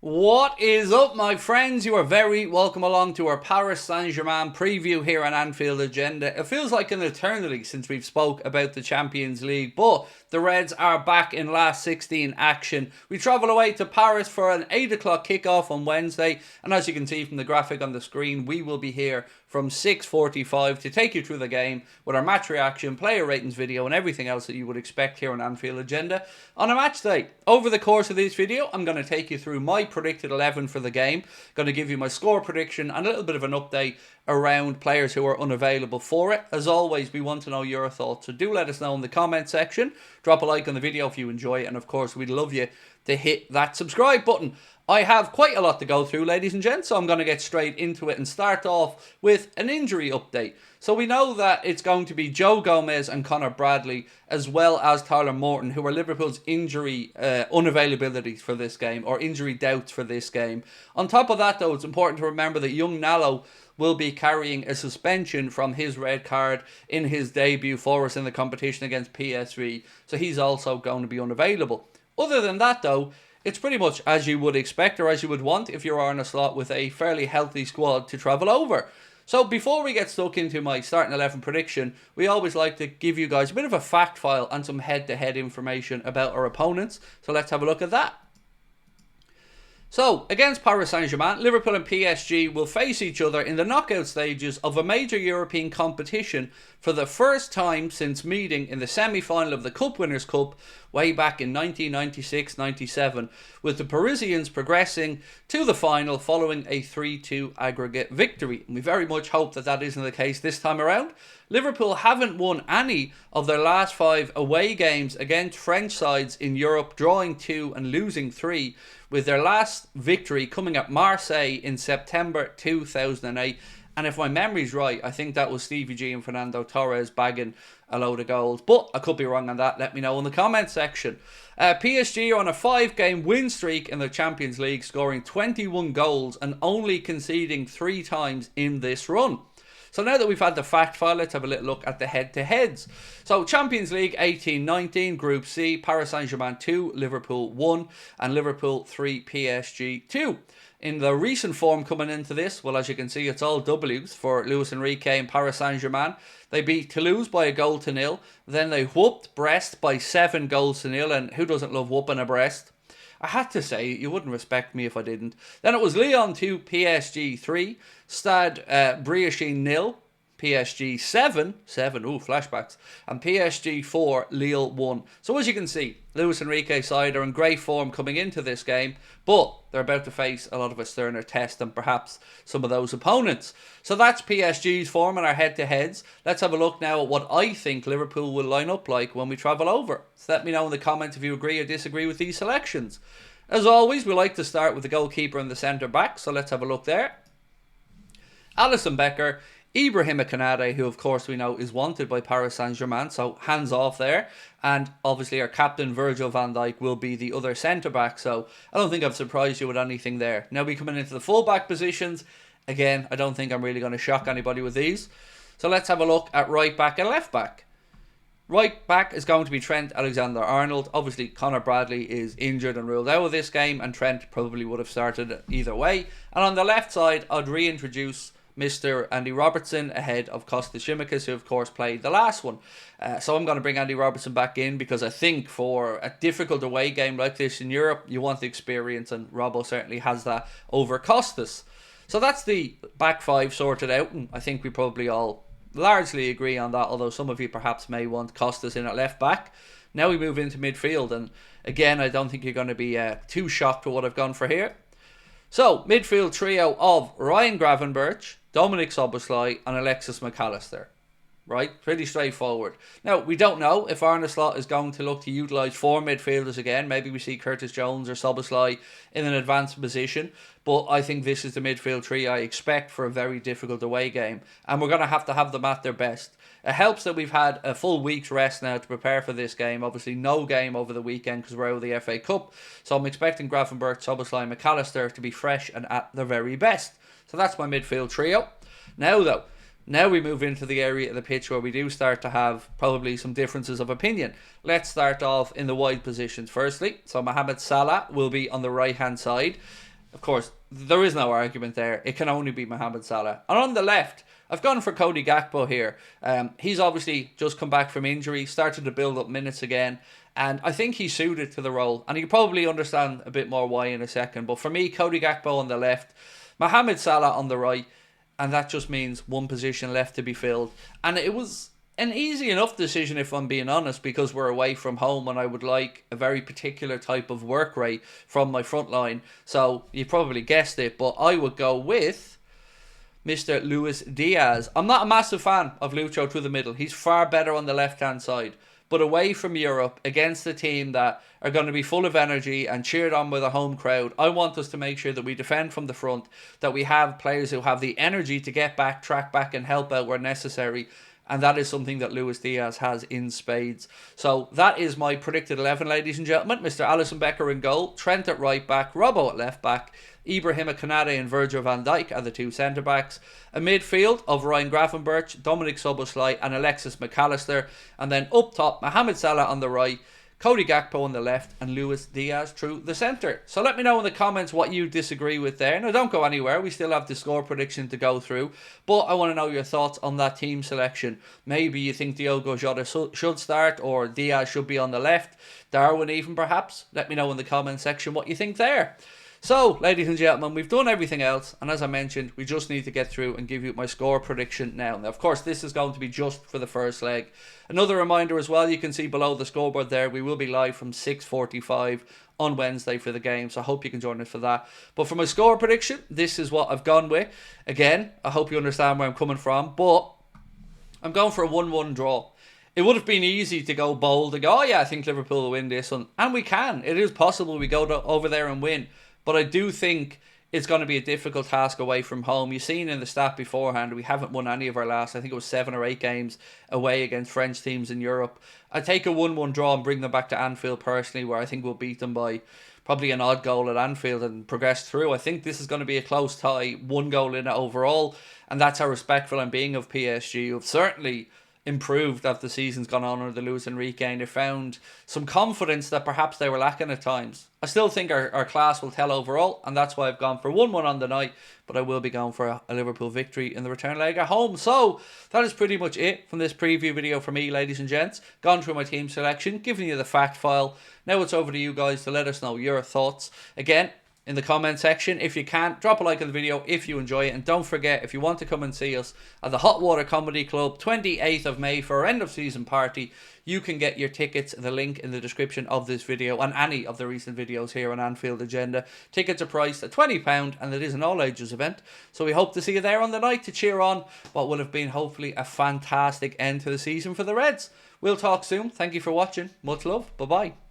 What is up, my friends? You are very welcome along to our Paris Saint-Germain preview here on Anfield Agenda. It feels like an eternity since we've spoke about the Champions League, but the Reds are back in last 16 action. We travel away to Paris for an 8 o'clock kickoff on Wednesday, and as you can see from the graphic on the screen, we will be here from 6:45 to take you through the game with our match reaction, player ratings video, and everything else that you would expect here on Anfield Agenda on a match day. Over the course of this video, I'm going to take you through my predicted 11 for the game, going to give you my score prediction and a little bit of an update around players who are unavailable for it. As always, we want to know your thoughts, so do let us know in the comment section. Drop a like on the video if you enjoy it, and of course we'd love you to hit that subscribe button. I have quite a lot to go through, ladies and gents, so I'm going to get straight into it and start off with an injury update. So we know that it's going to be Joe Gomez and Connor Bradley, as well as Tyler Morton, who are Liverpool's injury unavailabilities for this game, or injury doubts for this game. On top of that, though, it's important to remember that young Nallo will be carrying a suspension from his red card in his debut for us in the competition against PSG, so he's also going to be unavailable. Other than that, though, it's pretty much as you would expect or as you would want if you're on a slot with a fairly healthy squad to travel over. So before we get stuck into my starting 11 prediction, we always like to give you guys a bit of a fact file and some head-to-head information about our opponents. So let's have a look at that. So, against Paris Saint-Germain, Liverpool and PSG will face each other in the knockout stages of a major European competition for the first time since meeting in the semi-final of the Cup Winners' Cup way back in 1996-97, with the Parisians progressing to the final following a 3-2 aggregate victory. And we very much hope that that isn't the case this time around. Liverpool haven't won any of their last 5 away games against French sides in Europe, drawing 2 and losing 3, with their last victory coming at Marseille in September 2008. And if my memory's right, I think that was Stevie G and Fernando Torres bagging a load of goals. But I could be wrong on that. Let me know in the comment section. PSG are on a 5-game win streak in the Champions League, scoring 21 goals and only conceding 3 times in this run. So now that we've had the fact file, let's have a little look at the head-to-heads. So Champions League 18-19, Group C, Paris Saint-Germain 2, Liverpool 1, and Liverpool 3, PSG 2. In the recent form coming into this, well, as you can see, it's all W's for Luis Enrique and Paris Saint-Germain. They beat Toulouse by 1-0. Then they whooped Brest by 7-0. And who doesn't love whooping a Brest? I had to say, you wouldn't respect me if I didn't. Then it was Lyon 2, PSG 3, Stade Briochin 0, PSG 7, ooh, flashbacks, and PSG 4, Lille 1. So as you can see, Luis Enrique's side are in great form coming into this game, but they're about to face a lot of a sterner test than perhaps some of those opponents. So that's PSG's form and our head-to-heads. Let's have a look now at what I think Liverpool will line up like when we travel over. So let me know in the comments if you agree or disagree with these selections. As always, we like to start with the goalkeeper and the centre-back, so let's have a look there. Alisson Becker, Ibrahim Konate, who of course we know is wanted by Paris Saint-Germain, so hands off there. And obviously our captain Virgil van Dijk will be the other centre-back, so I don't think I've surprised you with anything there. Now we coming into the full-back positions. Again, I don't think I'm really going to shock anybody with these. So let's have a look at right-back and left-back. Right back is going to be Trent Alexander-Arnold. Obviously, Connor Bradley is injured and ruled out of this game, and Trent probably would have started either way. And on the left side, I'd reintroduce Mr. Andy Robertson ahead of Kostas Tsimikas, who of course played the last one. So I'm going to bring Andy Robertson back in because I think for a difficult away game like this in Europe, you want the experience, and Robbo certainly has that over Kostas. So that's the back 5 sorted out, and I think we probably all largely agree on that, although some of you perhaps may want Kostas in at left back. Now we move into midfield, and again, I don't think you're going to be too shocked with what I've gone for here. So, midfield trio of Ryan Gravenberch, Dominic Szoboszlai and Alexis McAllister. Right? Pretty straightforward. Now, we don't know if Arne Slot is going to look to utilise 4 midfielders again. Maybe we see Curtis Jones or Szoboszlai in an advanced position. But I think this is the midfield trio I expect for a very difficult away game. And we're going to have them at their best. It helps that we've had a full week's rest now to prepare for this game. Obviously, no game over the weekend because we're out of the FA Cup. So I'm expecting Gravenberch, Szoboszlai and McAllister to be fresh and at their very best. So that's my midfield trio. Now we move into the area of the pitch where we do start to have probably some differences of opinion. Let's start off in the wide positions firstly. So Mohamed Salah will be on the right hand side. Of course, there is no argument there. It can only be Mohamed Salah. And on the left, I've gone for Cody Gakpo here. He's obviously just come back from injury, started to build up minutes again, and I think he's suited to the role. And you probably understand a bit more why in a second. But for me, Cody Gakpo on the left, Mohamed Salah on the right, and that just means one position left to be filled. And it was an easy enough decision, if I'm being honest, because we're away from home and I would like a very particular type of work rate from my front line. So you probably guessed it, but I would go with Mr. Luis Diaz. I'm not a massive fan of Lucho through the middle. He's far better on the left-hand side. But away from Europe, against a team that are going to be full of energy and cheered on with a home crowd, I want us to make sure that we defend from the front, that we have players who have the energy to get back, track back and help out where necessary. And that is something that Luis Diaz has in spades. So that is my predicted 11, ladies and gentlemen. Mr. Alisson Becker in goal, Trent at right back, Robbo at left back, Ibrahima Konate and Virgil van Dijk are the two centre backs. A midfield of Ryan Gravenberch, Dominic Szoboszlai and Alexis McAllister. And then up top, Mohamed Salah on the right, Cody Gakpo on the left and Luis Diaz through the centre. So let me know in the comments what you disagree with there. Now don't go anywhere, we still have the score prediction to go through, but I want to know your thoughts on that team selection. Maybe you think Diogo Jota should start, or Diaz should be on the left, Darwin even perhaps. Let me know in the comment section what you think there. So, ladies and gentlemen, we've done everything else, and as I mentioned, we just need to get through and give you my score prediction now. Now, of course, this is going to be just for the first leg. Another reminder as well, you can see below the scoreboard there, we will be live from 6:45 on Wednesday for the game, so I hope you can join us for that. But for my score prediction, this is what I've gone with. Again, I hope you understand where I'm coming from, but I'm going for a 1-1 draw. It would have been easy to go bold and go, oh yeah, I think Liverpool will win this one, and we can. It is possible we go over there and win. But I do think it's going to be a difficult task away from home. You've seen in the stat beforehand, we haven't won any of our last, I think it was 7 or 8 games away against French teams in Europe. I take a 1-1 draw and bring them back to Anfield personally, where I think we'll beat them by probably an odd goal at Anfield and progress through. I think this is going to be a close tie, 1 goal in it overall, and that's how respectful I'm being of PSG, who've certainly improved as the season's gone on under the Luis Enrique, and they found some confidence that perhaps they were lacking at times. I still think our class will tell overall, and that's why I've gone for 1-1 on the night, but I will be going for a Liverpool victory in the return leg at home. So that is pretty much it from this preview video for me, ladies and gents. Gone through my team selection, giving you the fact file. Now it's over to you guys to let us know your thoughts. Again, in the comment section, if you can, drop a like on the video if you enjoy it, and don't forget, if you want to come and see us at the Hot Water Comedy Club 28th of May for our end of season party, you can get your tickets, the link in the description of this video and any of the recent videos here on Anfield Agenda. Tickets are priced at £20 and it is an all ages event, so we hope to see you there on the night to cheer on what will have been hopefully a fantastic end to the season for the Reds. We'll talk soon. Thank you for watching. Much love. Bye bye.